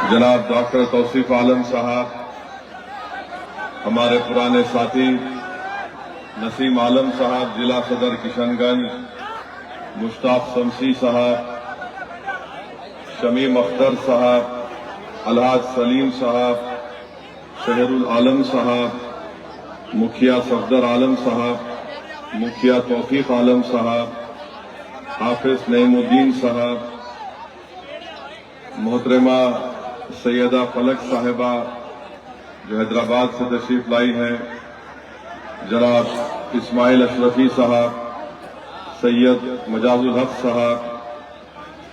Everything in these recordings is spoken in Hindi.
जनाब डॉक्टर तौसीफ आलम साहब, हमारे पुराने साथी नसीम आलम साहब जिला सदर किशनगंज, मुश्ताक शमसी साहब, शमीम अख्तर साहब, अलहाज सलीम साहब, शहरुल आलम साहब, मुखिया सफदर आलम साहब, मुखिया तौफीक आलम साहब, हाफिज नईमुद्दीन साहब, मोहतरमा सैयदा फलक साहिबा जो हैदराबाद से तशरीफ लाई हैं, जनाब इस्माइल अशरफी साहब, सैयद मजाजुल हक साहब,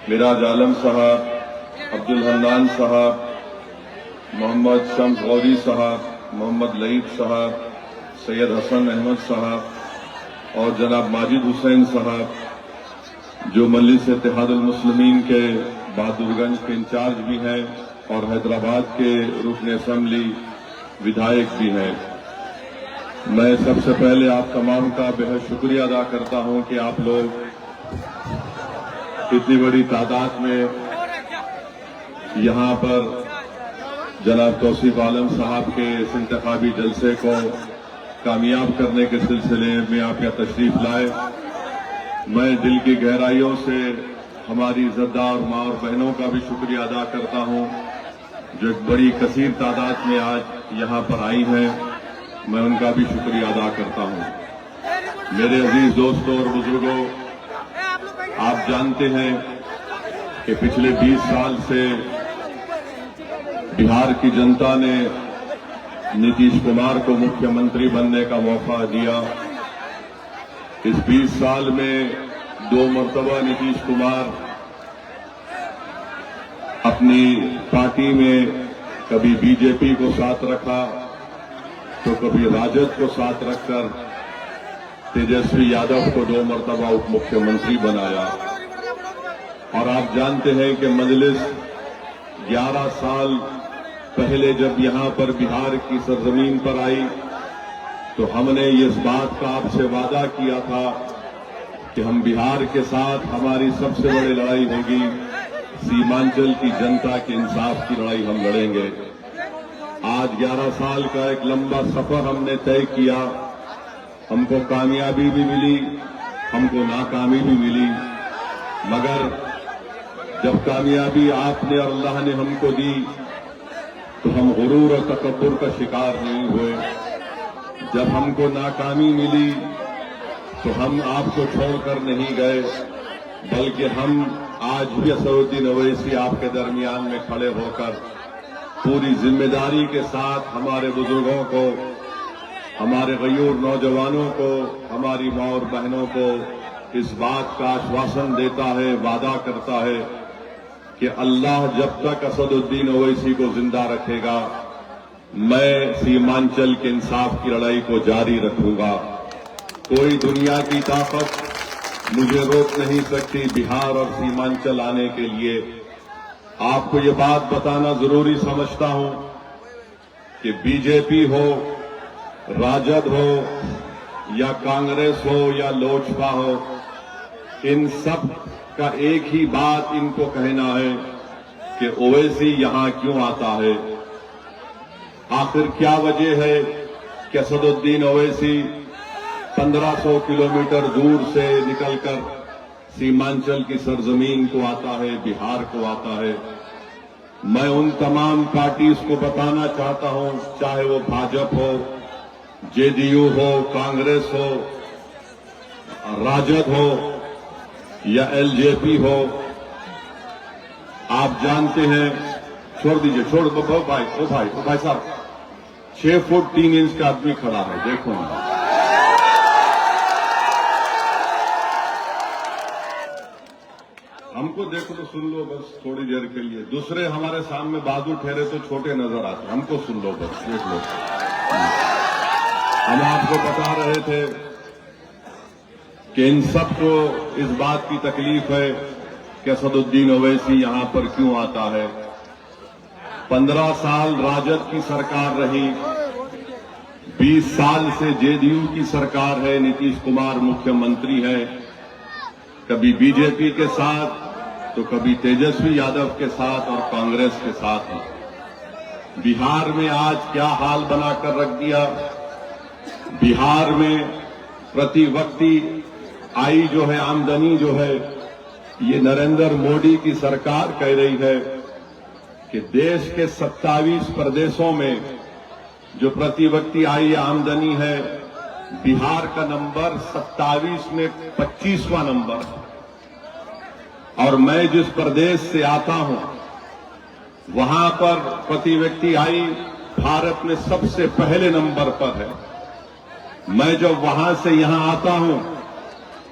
मिराज आलम साहब, अब्दुल हन्नान साहब, मोहम्मद शम्स गौरी साहब, मोहम्मद लईद साहब, सैयद हसन अहमद साहब और जनाब माजिद हुसैन साहब जो मजलिस इत्तेहादुल मुस्लिमीन के बहादुरगंज के इंचार्ज भी हैं और हैदराबाद के रुकन असेंबली विधायक भी हैं। मैं सबसे पहले आप तमाम का बेहद शुक्रिया अदा करता हूं कि आप लोग इतनी बड़ी तादाद में यहां पर जनाब तौसीफ आलम साहब के इस इंतखाबी जलसे को कामयाब करने के सिलसिले में आप यहाँ तशरीफ लाए। मैं दिल की गहराइयों से हमारी इज़्ज़तदार माँ और बहनों का भी शुक्रिया अदा करता हूँ जो एक बड़ी कसीर तादाद में आज यहाँ पर आई हैं। मैं उनका भी शुक्रिया अदा करता हूँ। मेरे अजीज दोस्तों और बुजुर्गों, आप जानते हैं कि पिछले 20 साल से बिहार की जनता ने नीतीश कुमार को मुख्यमंत्री बनने का मौका दिया। इस 20 साल में 2 मरतबा नीतीश कुमार अपनी पार्टी में कभी बीजेपी को साथ रखा तो कभी राजद को साथ रखकर तेजस्वी यादव को 2 मरतबा उप मुख्यमंत्री बनाया। और आप जानते हैं कि मजलिस 11 साल पहले जब यहां पर बिहार की सरजमीन पर आई तो हमने इस बात का आपसे वादा किया था कि हम बिहार के साथ हमारी सबसे बड़ी लड़ाई होगी, सीमांचल की जनता के इंसाफ की लड़ाई हम लड़ेंगे। आज 11 साल का एक लंबा सफर हमने तय किया। हमको कामयाबी भी मिली, हमको नाकामी भी मिली, मगर जब कामयाबी आपने और अल्लाह ने हमको दी तो हम गुरूर और तकब्बुर का शिकार नहीं हुए। जब हमको नाकामी मिली तो हम आपको छोड़कर नहीं गए, बल्कि हम आज भी असदुद्दीन ओवैसी आपके दरमियान में खड़े होकर पूरी जिम्मेदारी के साथ हमारे बुजुर्गों को, हमारे गयूर नौजवानों को, हमारी माँ और बहनों को इस बात का आश्वासन देता है, वादा करता है कि अल्लाह जब तक असदुद्दीन ओवैसी को जिंदा रखेगा मैं सीमांचल के इंसाफ की लड़ाई को जारी रखूंगा। कोई दुनिया की ताकत मुझे रोक नहीं सकती बिहार और सीमांचल आने के लिए। आपको ये बात बताना जरूरी समझता हूं कि बीजेपी हो, राजद हो या कांग्रेस हो या लोजपा हो, इन सब का एक ही बात इनको कहना है कि ओवैसी यहां क्यों आता है। आखिर क्या वजह है कि असदुद्दीन ओवैसी 1500 किलोमीटर दूर से निकलकर सीमांचल की सरजमीन को आता है, बिहार को आता है। मैं उन तमाम पार्टीज को बताना चाहता हूं, चाहे वो भाजपा हो, जेडीयू हो, कांग्रेस हो, राजद हो या एलजेपी हो, आप जानते हैं, छोड़ दीजिए, छोड़ दो भाई साहब, 6 फुट 3 इंच का आदमी खड़ा है, देखो ना। हमको देखो तो सुन लो बस थोड़ी देर के लिए। दूसरे हमारे सामने बहादुर ठहरे तो छोटे नजर आते, हमको सुन लो बस, देख लो। हम आपको बता रहे थे कि इन सबको इस बात की तकलीफ है कि असदुद्दीन ओवैसी यहां पर क्यों आता है। 15 साल राजद की सरकार रही, 20 साल से जेडीयू की सरकार है, नीतीश कुमार मुख्यमंत्री है। कभी बीजेपी के साथ, तो कभी तेजस्वी यादव के साथ और कांग्रेस के साथ है। बिहार में आज क्या हाल बनाकर रख दिया। बिहार में प्रति व्यक्ति आय जो है, आमदनी जो है, ये नरेंद्र मोदी की सरकार कह रही है कि देश के 27 प्रदेशों में जो प्रति व्यक्ति आय या आमदनी है, बिहार का नंबर 27 में 25वां नंबर है। और मैं जिस प्रदेश से आता हूं, वहां पर प्रति व्यक्ति आय भारत में सबसे पहले नंबर पर है। मैं जब वहां से यहां आता हूं,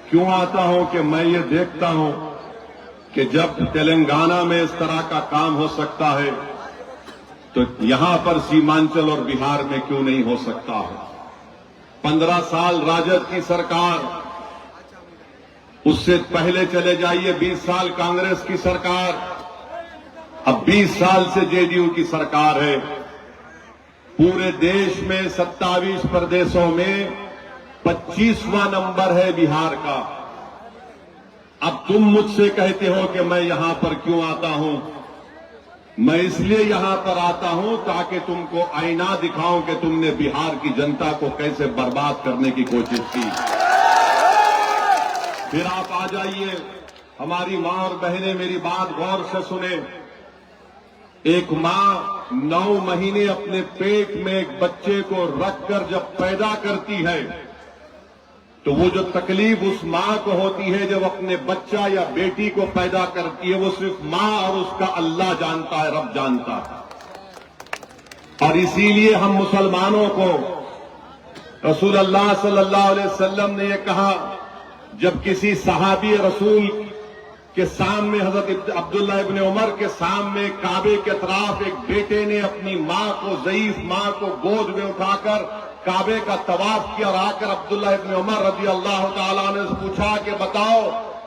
क्यों आता हूं कि मैं ये देखता हूं कि जब तेलंगाना में इस तरह का काम हो सकता है, तो यहां पर सीमांचल और बिहार में क्यों नहीं हो सकता है। 15 साल राजद की सरकार, उससे पहले चले जाइए 20 साल कांग्रेस की सरकार, अब 20 साल से जेडीयू की सरकार है। पूरे देश में 27 प्रदेशों में 25वां नंबर है बिहार का। अब तुम मुझसे कहते हो कि मैं यहां पर क्यों आता हूं। मैं इसलिए यहां पर आता हूं ताकि तुमको आईना दिखाऊं कि तुमने बिहार की जनता को कैसे बर्बाद करने की कोशिश की। फिर आप आ जाइए, हमारी मां और बहनें मेरी बात गौर से सुने। एक मां 9 महीने अपने पेट में एक बच्चे को रखकर जब पैदा करती है, तो वो जो तकलीफ उस मां को होती है जब अपने बच्चा या बेटी को पैदा करती है, वो सिर्फ मां और उसका अल्लाह जानता है, रब जानता है। और इसीलिए हम मुसलमानों को रसूल अल्लाह सल्लल्लाहु अलैहि वसल्लम ने यह कहा, जब किसी सहाबी रसूल के सामने, हजरत अब्दुल्लाह इब्न उमर के सामने काबे के तरफ एक बेटे ने अपनी मां को, ज़ईफ मां को गोद में उठाकर काबे का तवाफ किया और आकर अब्दुल्लाह इब्न उमर रजी अल्लाह ताला ने पूछा कि बताओ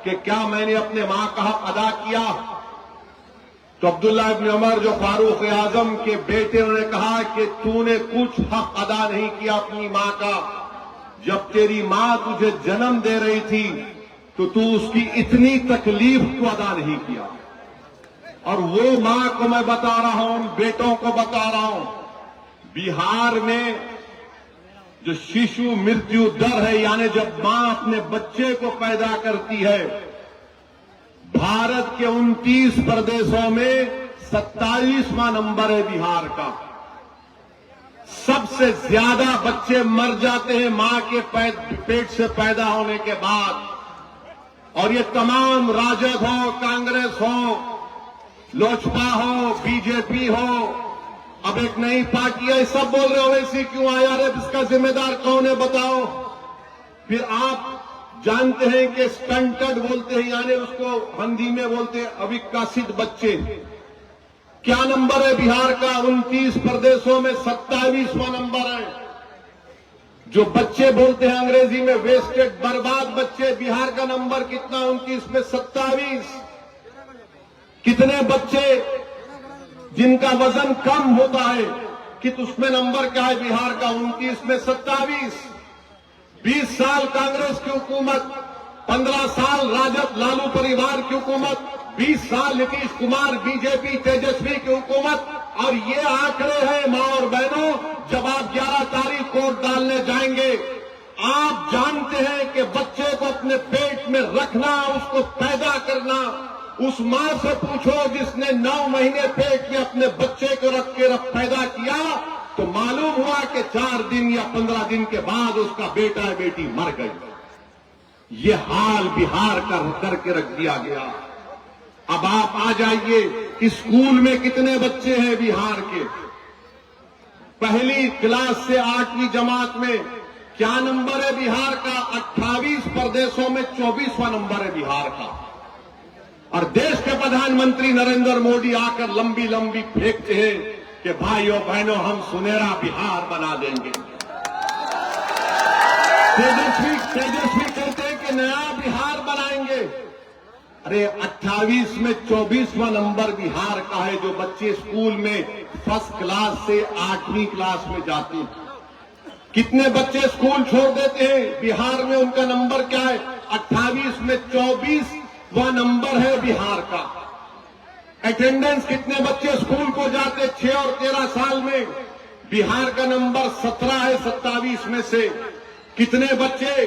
कि क्या मैंने अपने मां का हक अदा किया। तो अब्दुल्लाह इब्न उमर जो फारूक आजम के बेटे, उन्होंने कहा कि तूने कुछ हक अदा नहीं किया अपनी मां का। जब तेरी मां तुझे जन्म दे रही थी तो तू उसकी इतनी तकलीफ को अदा नहीं किया। और वो मां को मैं बता रहा हूं, बेटों को बता रहा हूं, बिहार में जो शिशु मृत्यु दर है, यानी जब मां अपने बच्चे को पैदा करती है, भारत के 29 प्रदेशों में 27वां नंबर है बिहार का। सबसे ज्यादा बच्चे मर जाते हैं मां के पेट से पैदा होने के बाद। और ये तमाम राजद हो, कांग्रेस हो, लोजपा हो, बीजेपी हो, अब एक नई पार्टी है, सब बोल रहे हो ऐसी क्यों आया रे, इसका जिम्मेदार कौन है बताओ। फिर आप जानते हैं कि स्टंटेड बोलते हैं, यानी उसको हिंदी में बोलते हैं अविकसित बच्चे। क्या नंबर है बिहार का? 29 प्रदेशों में 27वां नंबर है। जो बच्चे बोलते हैं अंग्रेजी में वेस्टेड, बर्बाद बच्चे, बिहार का नंबर कितना? 29 में 27। कितने बच्चे जिनका वजन कम होता है, कि उसमें नंबर क्या है बिहार का? 29 में 27। 20 साल कांग्रेस की हुकूमत, 15 साल राजद लालू परिवार की हुकूमत, 20 साल नीतीश कुमार बीजेपी तेजस्वी की हुकूमत। और ये आंकड़े हैं मां और बहनों, जब आप 11 तारीख वोट डालने जाएंगे, आप जानते हैं कि बच्चे को अपने पेट में रखना, उसको पैदा करना, उस मां से पूछो जिसने 9 महीने पेट में अपने बच्चे को रख के पैदा किया, तो मालूम हुआ कि 4 दिन या 15 दिन के बाद उसका बेटा या बेटी मर गई। ये हाल बिहार का करके रख दिया गया। अब आप आ जाइए, स्कूल में कितने बच्चे हैं बिहार के? पहली क्लास से 8वीं जमात में क्या नंबर है बिहार का? 28 प्रदेशों में 24वां नंबर है बिहार का। और देश के प्रधानमंत्री नरेंद्र मोदी आकर लंबी लंबी फेंकते हैं कि भाइयों बहनों हम सुनहरा बिहार बना देंगे। तेजस्वी कहते हैं कि नया बिहार बनाएंगे। अरे 28 में 24वां नंबर बिहार का है, जो बच्चे स्कूल में फर्स्ट क्लास से 8वीं क्लास में जाते हैं। कितने बच्चे स्कूल छोड़ देते हैं बिहार में? उनका नंबर क्या है? 28 में 24, वह नंबर है बिहार का। अटेंडेंस कितने बच्चे स्कूल को जाते 6 और 13 साल में, बिहार का नंबर 17 है 27 में से। कितने बच्चे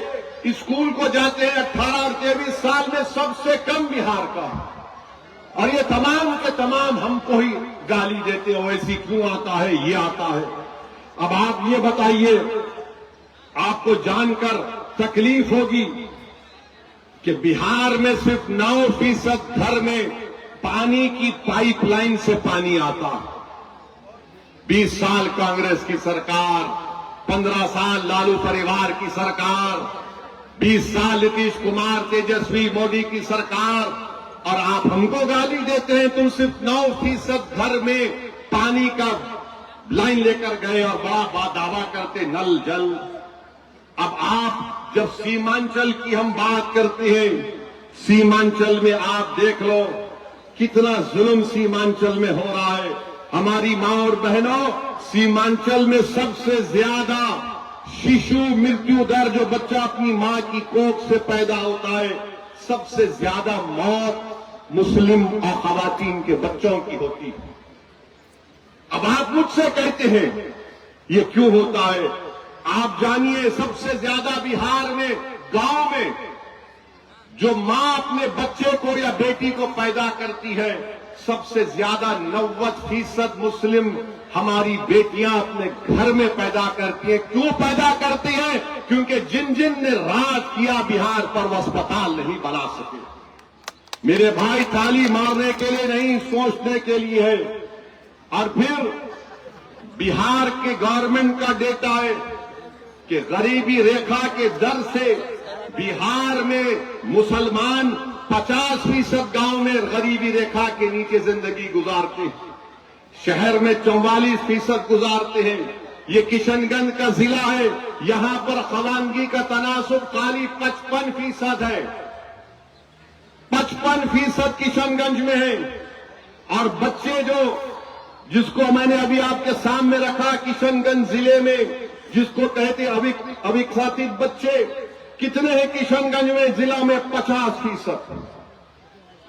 स्कूल को जाते हैं 18 और 23 साल में, सबसे कम बिहार का। और ये तमाम के तमाम हमको ही गाली देते हो, ऐसी क्यों आता है, ये आता है। अब आप ये बताइए, आपको जानकर तकलीफ होगी कि बिहार में सिर्फ 9% घर में पानी की पाइपलाइन से पानी आता। 20 साल कांग्रेस की सरकार, 15 साल लालू परिवार की सरकार, 20 साल नीतीश कुमार तेजस्वी मोदी की सरकार, और आप हमको गाली देते हैं तुम सिर्फ 9% घर में पानी का लाइन लेकर गए और बड़ा दावा करते नल जल। अब आप जब सीमांचल की हम बात करते हैं, सीमांचल में आप देख लो कितना जुल्म सीमांचल में हो रहा है। हमारी मां और बहनों, सीमांचल में सबसे ज्यादा शिशु मृत्यु दर, जो बच्चा अपनी मां की कोख से पैदा होता है, सबसे ज्यादा मौत मुस्लिम और खवातीन के बच्चों की होती है। अब आप मुझसे कहते हैं ये क्यों होता है? आप जानिए, सबसे ज्यादा बिहार में गांव में जो मां अपने बच्चे को या बेटी को पैदा करती है, सबसे ज्यादा 90% मुस्लिम हमारी बेटियां अपने घर में पैदा करती हैं। क्यों पैदा करती हैं? क्योंकि जिन जिन ने राज किया बिहार पर, वो अस्पताल नहीं बना सके। मेरे भाई, ताली मारने के लिए नहीं, सोचने के लिए है। और फिर बिहार के गवर्नमेंट का डेटा है कि गरीबी रेखा के दर से बिहार में मुसलमान 50% गांव में गरीबी रेखा के नीचे जिंदगी गुजारते हैं, शहर में 44% गुजारते हैं। ये किशनगंज का जिला है, यहां पर खवानगी का तनासुब खाली 55% है। 55% किशनगंज में है। और बच्चे जिसको मैंने अभी आपके सामने रखा, किशनगंज जिले में जिसको कहते अविकसित बच्चे, कितने हैं किशनगंज में जिला में? 50%।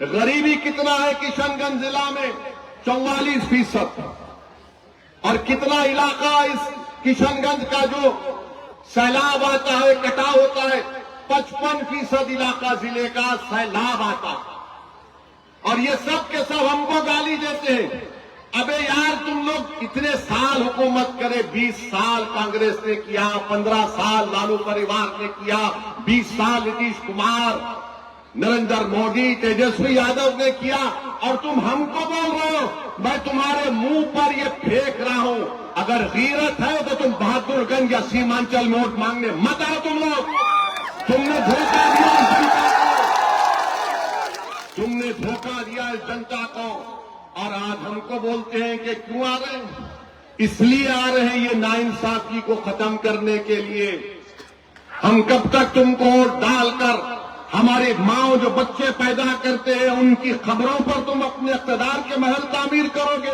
गरीबी कितना है किशनगंज जिला में? 44%। और कितना इलाका इस किशनगंज का जो सैलाब आता है, कटाव होता है, 55% इलाका जिले का सैलाब आता। और ये सब के सब हमको गाली देते हैं। अबे यार, तुम लोग इतने साल हुकूमत करे, 20 साल कांग्रेस ने किया, 15 साल लालू परिवार ने किया, 20 साल नीतीश कुमार, नरेंद्र मोदी, तेजस्वी यादव ने किया, और तुम हमको बोल रहे हो। मैं तुम्हारे मुंह पर ये फेंक रहा हूं, अगर गीरत है तो तुम बहादुरगंज या सीमांचल में वोट मांगने मत आओ। तुम लोग, तुमने धोखा दिया इस जनता को, तुमने धोखा दिया इस जनता को। और आज हमको बोलते हैं कि क्यों आ रहे हैं? इसलिए आ रहे हैं ये नाइंसाफी को खत्म करने के लिए। हम कब तक तुमको वोट डालकर हमारे माओ जो बच्चे पैदा करते हैं उनकी खबरों पर तुम अपने इक़्तिदार के महल तामीर करोगे?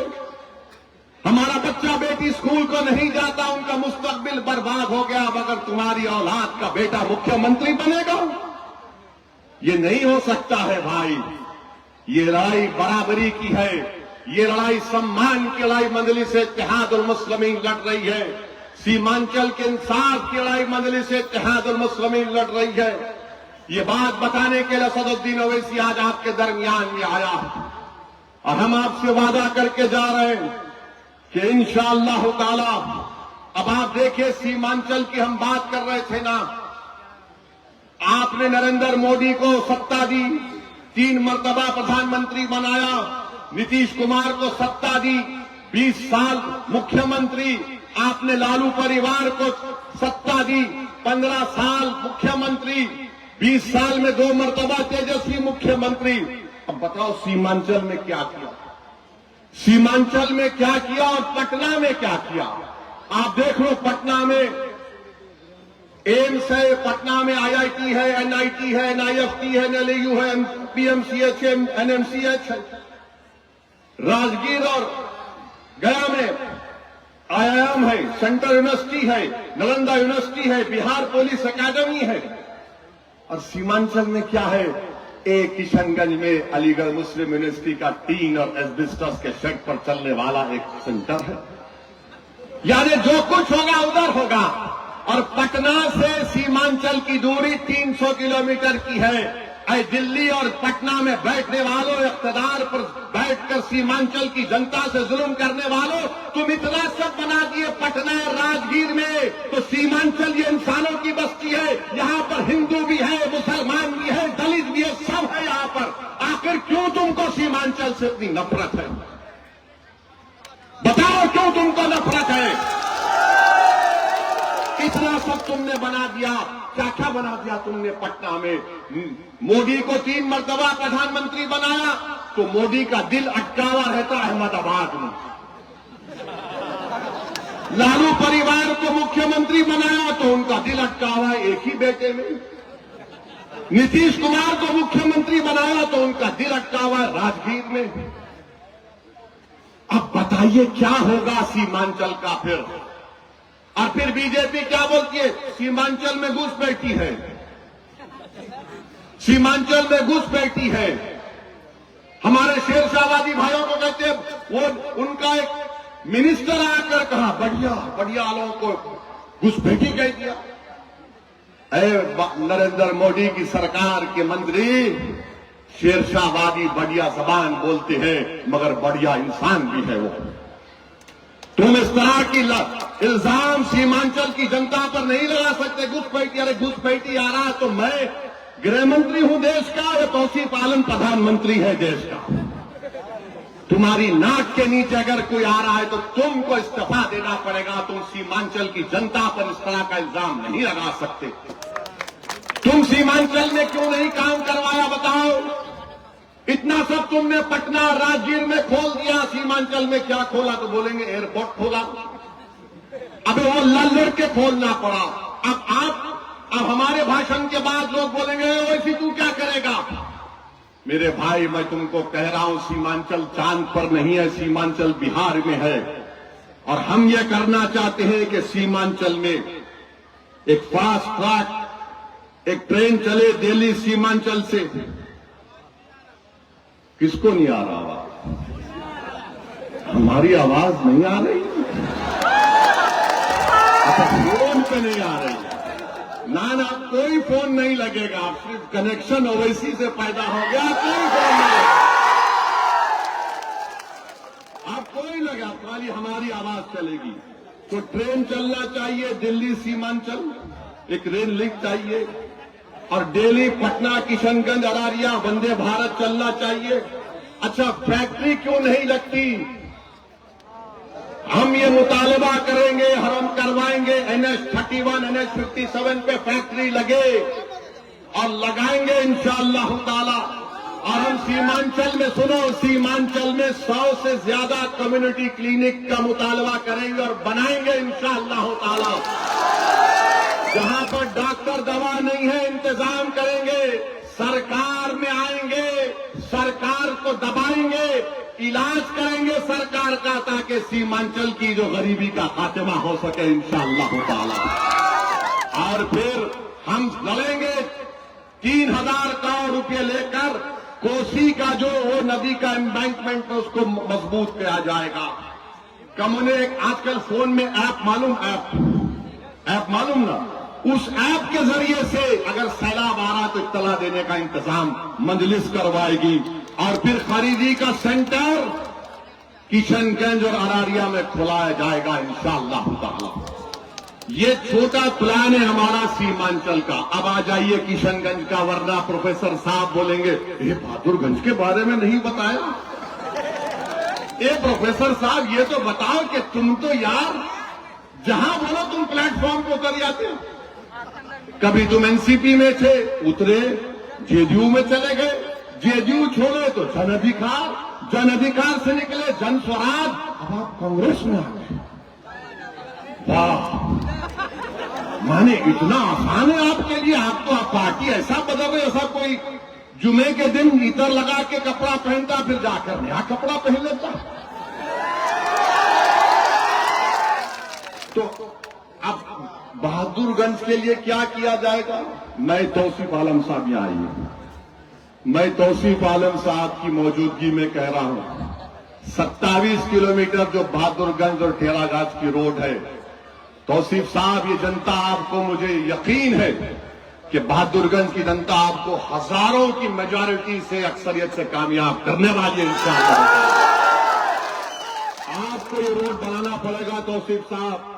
हमारा बच्चा बेटी स्कूल को नहीं जाता, उनका मुस्तकबिल बर्बाद हो गया। अब अगर तुम्हारी औलाद का बेटा मुख्यमंत्री बनेगा, ये नहीं हो सकता है भाई। ये लड़ाई बराबरी की है, ये लड़ाई सम्मान की लड़ाई मजलिस इत्तेहादुल मुस्लिमीन लड़ रही है। सीमांचल के इंसाफ की लड़ाई मजलिस इत्तेहादुल मुस्लिमीन लड़ रही है। ये बात बताने के लिए असदुद्दीन ओवैसी आज आपके दरमियान में आया है। और हम आपसे वादा करके जा रहे हैं कि इंशाअल्लाह ताला, अब आप देखिए, सीमांचल की हम बात कर रहे थे ना, आपने नरेंद्र मोदी को सत्ता दी, 3 मर्तबा प्रधानमंत्री बनाया, नीतीश कुमार को सत्ता दी, 20 साल मुख्यमंत्री, आपने लालू परिवार को सत्ता दी, 15 साल मुख्यमंत्री, 20 साल में 2 मर्तबा तेजस्वी मुख्यमंत्री। अब बताओ सीमांचल में क्या किया? सीमांचल में क्या किया और पटना में क्या किया? आप देख लो, पटना में एम्स है, पटना में IIT है, NIT है, NIFT है, NLU है, PMCH है, NMCH है। राजगीर और गया में IIM है, सेंट्रल यूनिवर्सिटी है, नालंदा यूनिवर्सिटी है, बिहार पुलिस अकादमी है। और सीमांचल में क्या है? एक किशनगंज में अलीगढ़ मुस्लिम यूनिवर्सिटी का टीन और एस्बेस्टस के शेड पर चलने वाला एक सेंटर है। यानी जो कुछ होगा उधर होगा। और पटना से सीमांचल की दूरी 300 किलोमीटर की है। ऐ दिल्ली और पटना में बैठने वालों, इख्तिदार पर बैठकर सीमांचल की जनता से जुल्म करने वालों, तुम इतना सब बना दिए पटना और राजगीर में, तो सीमांचल ये इंसानों की बस्ती है। यहाँ पर हिंदू भी है, मुसलमान भी है, दलित भी है, सब है यहाँ पर। आखिर क्यों तुमको सीमांचल से इतनी नफरत है? बताओ क्यों तुमको नफरत है? इतना सब तुमने बना दिया। क्या क्या बना दिया तुमने पटना में? मोदी को 3 मरतबा प्रधानमंत्री बनाया तो मोदी का दिल अटका हुआ रहता अहमदाबाद में। लालू परिवार को मुख्यमंत्री बनाया तो उनका दिल अटका हुआ एक ही बेटे में। नीतीश कुमार को मुख्यमंत्री बनाया तो उनका दिल अटका हुआ राजगीर में। अब बताइए क्या होगा सीमांचल का फिर? और फिर बीजेपी क्या बोलती है? सीमांचल में घुसपैठी है, सीमांचल में घुसपैठी है। हमारे शेरशाहवादी भाइयों को कहते हैं, वो उनका एक मिनिस्टर आकर कहा बढ़िया बढ़िया लोगों को घुसपैठी कह दिया। नरेंद्र मोदी की सरकार के मंत्री शेरशाहवादी बढ़िया जबान बोलते हैं, मगर बढ़िया इंसान भी है वो। तुम इस तरह की इल्जाम सीमांचल की जनता पर नहीं लगा सकते। घुसपैठी, अरे घुसपैठी आ रहा तो मैं गृह मंत्री हूं देश का, या तौसीफ आलम प्रधानमंत्री है देश का। तुम्हारी नाक के नीचे अगर कोई आ रहा है तो तुमको इस्तीफा देना पड़ेगा। तुम सीमांचल की जनता पर इस तरह का इल्जाम नहीं लगा सकते। तुम सीमांचल में क्यों नहीं काम करवाया बताओ? इतना सब तुमने पटना राजगीर में खोल दिया, सीमांचल में क्या खोला? तो बोलेंगे एयरपोर्ट खोला। अब वो लड़ के खोलना पड़ा। अब हमारे भाषण के बाद लोग बोलेंगे वैसे तू क्या करेगा? मेरे भाई, मैं तुमको कह रहा हूं, सीमांचल चांद पर नहीं है, सीमांचल बिहार में है। और हम ये करना चाहते हैं कि सीमांचल में एक फास्ट ट्रैक, एक ट्रेन चले दिल्ली सीमांचल से। किसको नहीं आ रहा आवाज? हमारी आवाज नहीं आ रही? अच्छा, फोन पे नहीं आ रही? ना कोई फोन नहीं लगेगा, सिर्फ कनेक्शन ओवैसी से पैदा हो गया, कोई फोन नहीं। अब कोई लगा, खाली हमारी आवाज चलेगी। तो ट्रेन चलना चाहिए दिल्ली सीमांचल, एक रेल लिंक चाहिए। और दिल्ली पटना किशनगंज अरारिया वंदे भारत चलना चाहिए। अच्छा, फैक्ट्री क्यों नहीं लगती? हम ये मुतालबा करेंगे, हम करवाएंगे NH-31, NH-57 पे फैक्ट्री लगे और लगाएंगे इंशाअल्लाह ताला। और हम सीमांचल में, सुनो, सीमांचल में 100 से ज्यादा कम्युनिटी क्लिनिक का मुतालबा करेंगे और बनाएंगे इंशाअल्लाह ताला। जहां पर डॉक्टर दवा नहीं है, इंतजाम करेंगे। सरकार में आएंगे, सरकार को दबाएंगे, इलाज करेंगे सरकार का, ताकि सीमांचल की जो गरीबी का खात्मा हो सके इंशाअल्लाह ताला। और फिर हम लड़ेंगे 3000 करोड़ रुपए लेकर, कोसी का जो वो नदी का एम्बैंकमेंट है उसको मजबूत किया जाएगा। कम्युनिक आजकल फोन में ऐप मालूम ना, उस ऐप के जरिए से अगर सैलाब आ रहा तो इत्तला देने का इंतजाम मजलिस करवाएगी। और फिर खरीदी का सेंटर किशनगंज और अरारिया में खुलाया जाएगा इंशाअल्लाह ताला। ये छोटा प्लान है हमारा सीमांचल का। अब आ जाइए किशनगंज का, वरना प्रोफेसर साहब बोलेंगे ये बहादुरगंज के बारे में नहीं बताया। प्रोफेसर साहब ये तो बताओ कि तुम तो यार जहां बोलो तुम प्लेटफॉर्म पे उतर जाते हो। कभी तुम एनसीपी में थे, उतरे, जेडीयू में चले गए, जेडीयू छोड़े तो जन अधिकार से निकले जन स्वराज, अब आप कांग्रेस में आ गए। वाह, माने इतना आसान है आपके लिए? आप तो आप पार्टी ऐसा बदल, ऐसा कोई जुमे के दिन इतर लगा के कपड़ा पहनता, फिर जाकर नया कपड़ा पहन लेता। तो अब बहादुरगंज के लिए क्या किया जाएगा? मैं तौसीफ आलम साहब यहाँ आई हूं। मैं तौसीफ आलम साहब की मौजूदगी में कह रहा हूं, 27 किलोमीटर जो बहादुरगंज और टेरागाछ की रोड है, तौसीफ साहब, ये जनता आपको, मुझे यकीन है कि बहादुरगंज की जनता आपको हजारों की मेजॉरिटी से, अक्सरियत से कामयाब करने वाली है इंशाअल्लाह। आपको ये रोड बनाना पड़ेगा तौसीफ साहब।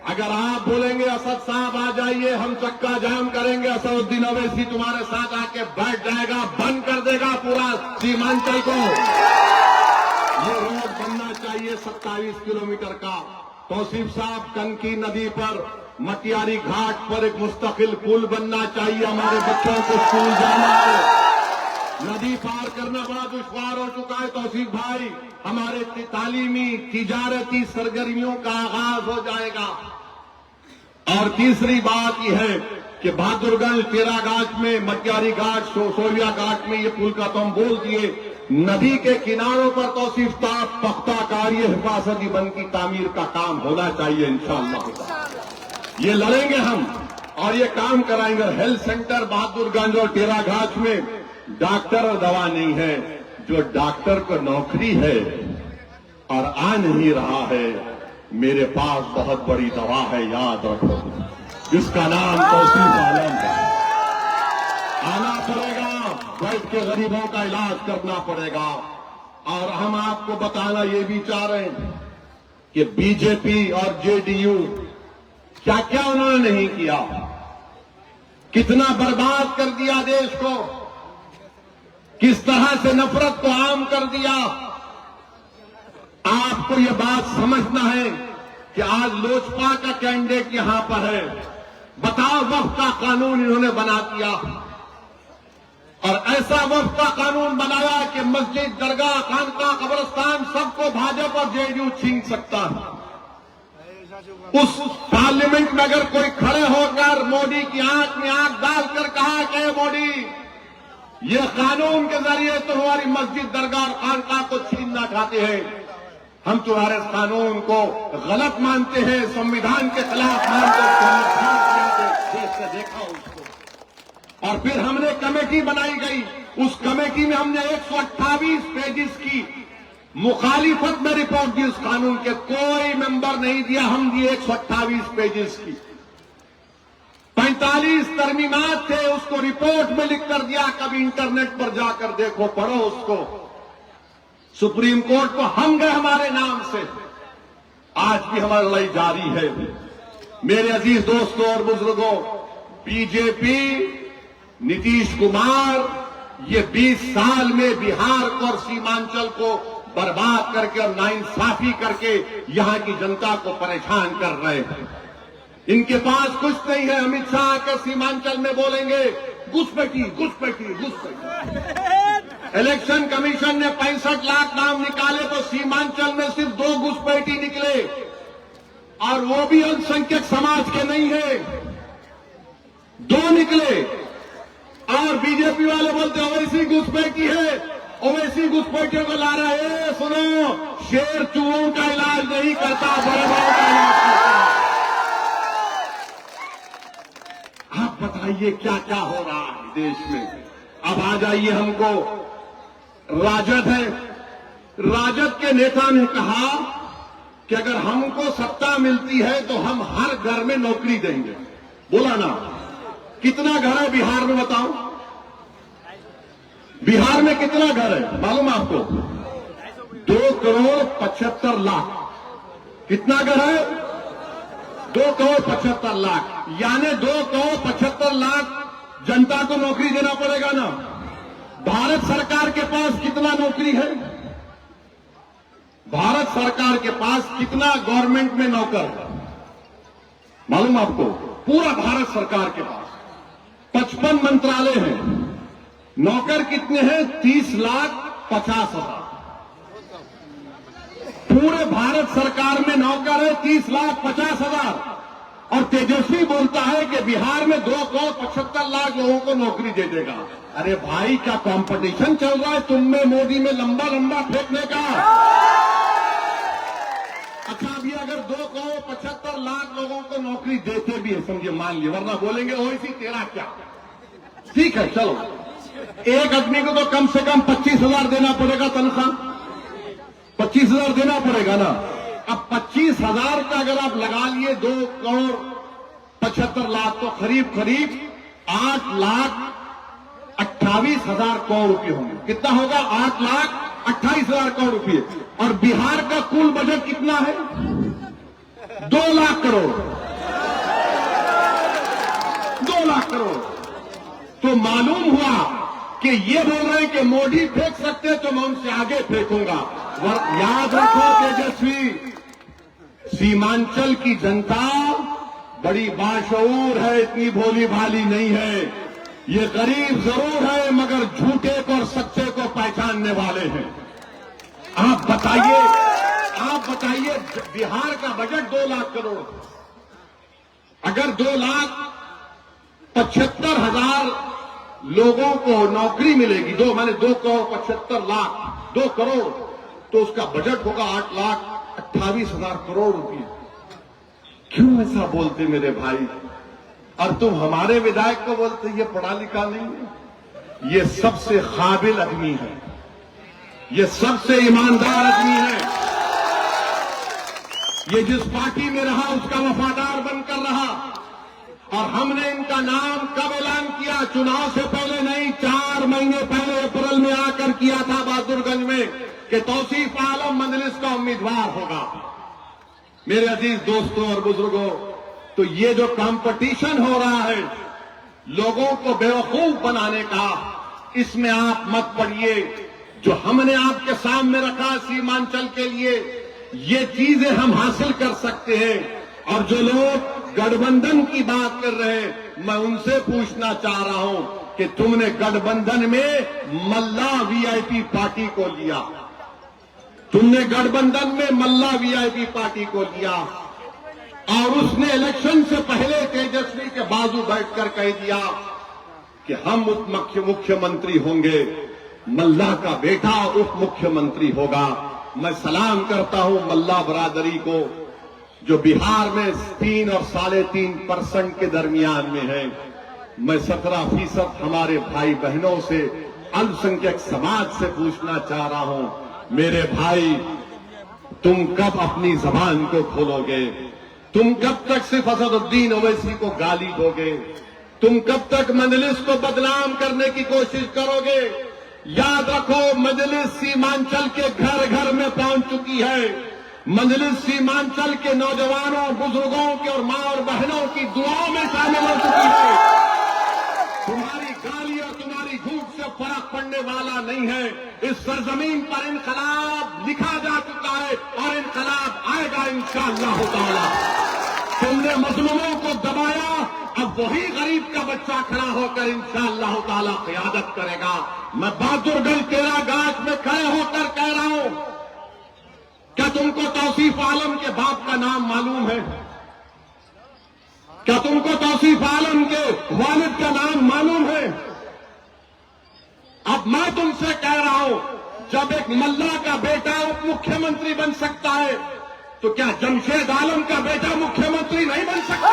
अगर आप बोलेंगे असद साहब आ जाइए, हम चक्का जाम करेंगे, असदुद्दीन अवैसी तुम्हारे साथ आके बैठ जाएगा, बंद कर देगा पूरा सीमांचल को। ये रोड बनना चाहिए 27 किलोमीटर का। तौसीफ साहब, कनकी नदी पर मटियारी घाट पर एक मुस्तकिल पुल बनना चाहिए, हमारे बच्चों को स्कूल जाना है। नदी पार करना बड़ा दुश्वार हो चुका है तौसीफ भाई, हमारे तालीमी तिजारती सरगर्मियों का आगाज हो जाएगा। और तीसरी बात यह है कि बहादुरगंज, टेरागाछ में, मटियारी घाट, सोरिया घाट में ये पुल का तो हम बोल दिए, नदी के किनारों पर तौसीफ साहब पख्ता कार्य हिफाजती बंद की तामीर का काम होना चाहिए इंशाअल्लाह। ये लड़ेंगे हम और ये काम कराएंगे। हेल्थ सेंटर बहादुरगंज और टेरागाछ में डॉक्टर और दवा नहीं है, जो डॉक्टर को नौकरी है और आ नहीं रहा है, मेरे पास बहुत बड़ी दवा है, याद रखो, जिसका नाम तौसीफ आलम है। आना पड़ेगा, बैठ के गरीबों का इलाज करना पड़ेगा। और हम आपको बताना ये भी चाह रहे हैं कि बीजेपी और जेडीयू क्या क्या उन्होंने नहीं किया, कितना बर्बाद कर दिया देश को, किस तरह से नफरत को आम कर दिया। आपको ये बात समझना है कि आज लोजपा का कैंडिडेट यहां पर है, बताओ, वक्फ का कानून इन्होंने बना दिया, और ऐसा वक्फ का कानून बनाया कि मस्जिद, दरगाह, खानका, कब्रिस्तान सबको भाजपा और जेडीयू छीन सकता है। उस पार्लियामेंट में अगर कोई खड़े होकर मोदी की आंख में आंख डालकर कहा कि मोदी, ये कानून के जरिए तुम्हारी मस्जिद, दरगाह और खानका को छीनना चाहते हैं, हम तुम्हारे इस कानून को गलत मानते हैं, संविधान के खिलाफ मानते हैं, देश से देखा उसको। और फिर हमने कमेटी बनाई गई, उस कमेटी में हमने 128 पेजेस की मुखालिफत में रिपोर्ट दी, उस कानून के कोई मेंबर नहीं दिया, हम दिए 128 पेजेस की। 45 तरमीमात थे, उसको रिपोर्ट में लिख कर दिया, कभी इंटरनेट पर जाकर देखो, पढ़ो उसको। सुप्रीम कोर्ट को हम गए हमारे नाम से, आज भी हमारी लड़ाई जारी है। मेरे अजीज दोस्तों और बुजुर्गों, बीजेपी, नीतीश कुमार, ये 20 साल में बिहार को और सीमांचल को बर्बाद करके और नाइंसाफी करके यहां की जनता को परेशान कर रहे हैं। इनके पास कुछ नहीं है। अमित शाह के सीमांचल में बोलेंगे घुसपैठी, घुसपैठी, घुसपैठी। इलेक्शन कमीशन ने 65 लाख नाम निकाले तो सीमांचल में सिर्फ 2 घुसपैठी निकले, और वो भी अल्पसंख्यक समाज के नहीं है, 2 निकले। और बीजेपी वाले बोलते ओवैसी घुसपैठी है, ओवैसी घुसपैठियों को ला रहा है। सुनो, शेर चूहों का इलाज नहीं करता, बड़े बड़ों का इलाज करता। आप बताइए क्या क्या हो रहा है देश में। अब आ जाइए, हमको राजद है, राजद के नेता ने कहा कि अगर हमको सत्ता मिलती है तो हम हर घर में नौकरी देंगे। बोला ना, कितना घर है बिहार में बताओ, बिहार में कितना घर है मालूम आपको? 2,75,00,000। कितना घर है? 2,75,00,000, यानी 2,75,00,000 जनता को नौकरी देना पड़ेगा ना। भारत सरकार के पास कितना नौकरी है? भारत सरकार के पास कितना गवर्नमेंट में नौकर है मालूम आपको? पूरा भारत सरकार के पास 55 मंत्रालय हैं, नौकर कितने हैं? 30,50,000। पूरे भारत सरकार में नौकर है 30,50,000। और तेजस्वी बोलता है कि बिहार में 2,75,00,000 लोगों को नौकरी दे देगा। अरे भाई, क्या कंपटीशन चल रहा है तुम में मोदी में लंबा लंबा फेंकने का? अच्छा, अभी अगर 2,75,00,000 लोगों को नौकरी देते भी है, समझिए, मान लिया, वरना बोलेंगे ओवैसी तेरा क्या। ठीक है, चलो, एक आदमी को तो कम से कम 25,000 देना पड़ेगा तनख्वाह, 25,000 देना पड़ेगा ना। अब 25,000 का अगर आप लगा लिए 2,75,00,000 तो करीब 8,28,000 करोड़ रुपए होंगे। कितना होगा? 8,28,000 करोड़ रुपए। और बिहार का कुल बजट कितना है? 2 लाख करोड़, 2 लाख करोड़। तो मालूम हुआ कि ये बोल रहे हैं कि मोदी फेंक सकते तो मैं उनसे आगे फेंकूंगा। याद रखो तेजस्वी, सीमांचल की जनता बड़ी बाशऊर है, इतनी भोली भाली नहीं है। ये गरीब जरूर है मगर झूठे को और सच्चे को पहचानने वाले हैं। आप बताइए बिहार का बजट 2 लाख करोड़, अगर 2,75,000 लोगों को नौकरी मिलेगी, 2,75,00,000, 2 करोड़, तो उसका बजट होगा 8,28,000 करोड़ रुपए। क्यों ऐसा बोलते मेरे भाई? और तुम हमारे विधायक को बोलते ये पढ़ा लिखा नहीं है। ये सबसे काबिल आदमी है, ये सबसे ईमानदार आदमी है। ये जिस पार्टी में रहा उसका वफादार बनकर रहा। और हमने इनका नाम कब ऐलान किया? चुनाव से पहले नहीं, 4 महीने पहले अप्रैल में आकर किया था बहादुरगंज में कि तौसीफ आलम मजलिस का उम्मीदवार होगा। मेरे अजीज दोस्तों और बुजुर्गों, तो ये जो कंपटीशन हो रहा है लोगों को बेवकूफ बनाने का, इसमें आप मत पड़िए। जो हमने आपके सामने रखा सीमांचल के लिए, ये चीजें हम हासिल कर सकते हैं। और जो लोग गठबंधन की बात कर रहे हैं, मैं उनसे पूछना चाह रहा हूं कि तुमने गठबंधन में मल्ला वीआईपी पार्टी को लिया, तुमने गठबंधन में मल्ला वीआईपी पार्टी को लिया और उसने इलेक्शन से पहले तेजस्वी के बाजू बैठकर कह दिया कि हम उप मुख्यमंत्री होंगे, मल्ला का बेटा उप मुख्यमंत्री होगा। मैं सलाम करता हूं मल्ला बरादरी को जो बिहार में 3 और 3.5% के दरमियान में है। मैं 17% हमारे भाई बहनों से, अल्पसंख्यक समाज से पूछना चाह रहा हूं, मेरे भाई तुम कब अपनी जबान को खोलोगे? तुम कब तक सिर्फ असदुद्दीन ओवैसी को गाली दोगे? तुम कब तक मजलिस को बदनाम करने की कोशिश करोगे? याद रखो, मजलिस सीमांचल के घर घर में पहुंच चुकी है। मजलिस सीमांचल के नौजवानों, बुजुर्गों के और मां और बहनों की दुआओं में शामिल हो चुकी है। तुम्हारी गाली और तुम्हारी झूठ से फर्क पड़ने वाला नहीं है। इस सरजमीन पर इनकलाब लिखा जा चुका है और इनकलाब आएगा इंशाअल्लाह ताला। तुमने मजलूमों को दबाया, अब वही गरीब का बच्चा खड़ा होकर इंशाअल्लाह ताला क़यादत करेगा। मैं बहादुरगंज केरागाछ में खड़े होकर कह रहा हूं, क्या तुमको तौसीफ आलम के बाप का नाम मालूम है? क्या तुमको तौसीफ आलम के वालिद का नाम मालूम है? अब मैं तुमसे कह रहा हूं, जब एक मल्ला का बेटा उप मुख्यमंत्री बन सकता है तो क्या जमशेद आलम का बेटा मुख्यमंत्री नहीं बन सकता?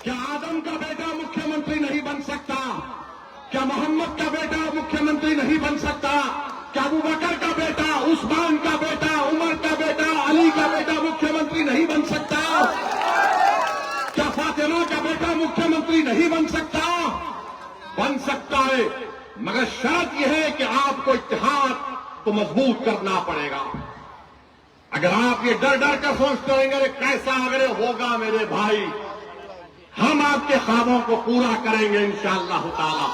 क्या आदम का बेटा मुख्यमंत्री नहीं बन सकता? क्या मोहम्मद का बेटा मुख्यमंत्री नहीं बन सकता? क्या अबू बकर का बेटा, उस्मान का बेटा, उमर का बेटा, अली का बेटा मुख्यमंत्री नहीं बन सकता? क्या फातिमा का बेटा मुख्यमंत्री नहीं बन सकता? बन सकता है, मगर शर्त यह है कि आपको इत्तेहाद को मजबूत करना पड़ेगा। अगर आप ये डर डर कर सोचते रहेंगे कैसा अगर होगा, मेरे भाई हम आपके ख्वाबों को पूरा करेंगे इंशाअल्लाह ताला।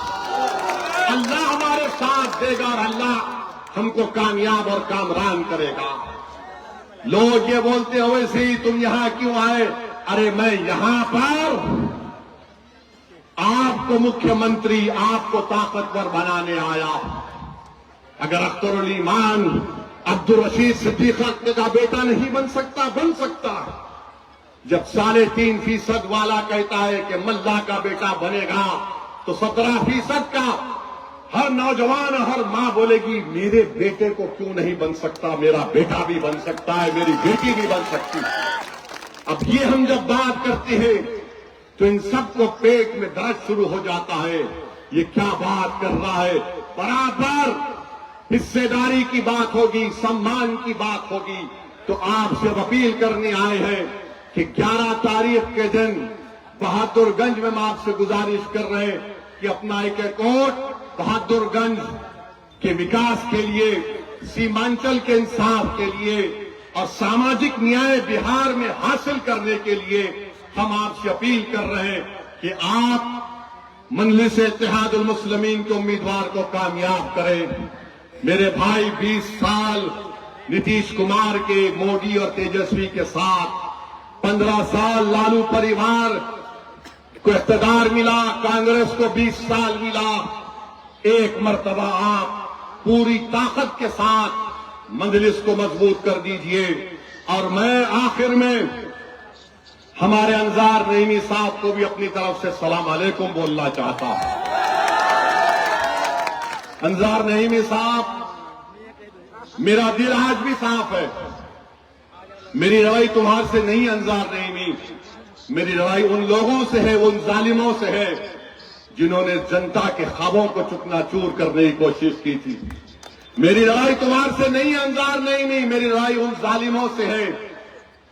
अल्लाह हमारे साथ देगा और अल्लाह हमको कामयाब और कामरान करेगा। लोग ये बोलते हो वैसे ही तुम यहां क्यों आए? अरे मैं यहां पर आपको मुख्यमंत्री, आपको ताकतवर बनाने आया। अगर अख्तरुल ईमान अब्दुल रशीद सिद्दीक का बेटा नहीं बन सकता, बन सकता। जब 3.5% वाला कहता है कि मल्ला का बेटा बनेगा तो 17% का हर नौजवान, हर मां बोलेगी मेरे बेटे को क्यों नहीं बन सकता? मेरा बेटा भी बन सकता है, मेरी बेटी भी बन सकती है। अब ये हम जब बात करते हैं तो इन सबको पेट में दर्द शुरू हो जाता है। ये क्या बात कर रहा है? बराबर हिस्सेदारी की बात होगी, सम्मान की बात होगी। तो आपसे अपील करने आए हैं कि 11 तारीख के दिन बहादुरगंज में हम आपसे गुजारिश कर रहे हैं कि अपना एक कोट बहादुरगंज के विकास के लिए, सीमांचल के इंसाफ के लिए और सामाजिक न्याय बिहार में हासिल करने के लिए हम आपसे अपील कर रहे हैं कि आप मजलिस इत्तेहादुल मुस्लिमीन के उम्मीदवार को कामयाब करें। मेरे भाई 20 साल नीतीश कुमार के, मोदी और तेजस्वी के साथ, 15 साल लालू परिवार को इख्तिदार मिला, कांग्रेस को 20 साल मिला। एक मर्तबा आप पूरी ताकत के साथ मजलिस को मजबूत कर दीजिए। और मैं आखिर में हमारे अंजार नईमी साहब को भी अपनी तरफ से सलाम अलैकुम बोलना चाहता हूं। अंजार नईमी साहब, मेरा दिल आज भी साफ है। मेरी लड़ाई तुम्हारे से नहीं अंजार नईमी, मेरी लड़ाई उन लोगों से है, उन जालिमों से है जिन्होंने जनता के ख्वाबों को चुकनाचूर करने की कोशिश की थी। मेरी लड़ाई तुम्हारे से नहीं अंजार नईमी, मेरी लड़ाई उन जालिमों से है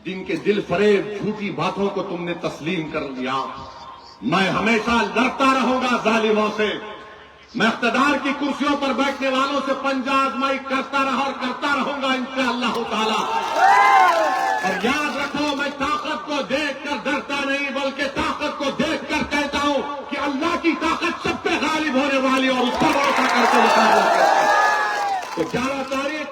जिनके दिल फरेब झूठी बातों को तुमने तस्लीम कर लिया। मैं हमेशा लड़ता रहूंगा जालिमों से। मैं इख्तिदार की कुर्सियों पर बैठने वालों से पंजा आजमाई करता रहा और करता रहूंगा इंशाअल्लाह ताला। और याद रखो, मैं ताकत को देखकर डरता नहीं, बल्कि ताकत को देखकर कहता हूं कि अल्लाह की ताकत सब पे गालिब होने वाली और उसका भरोसा करके मुकाबला करता हूं। तो 11 तारीख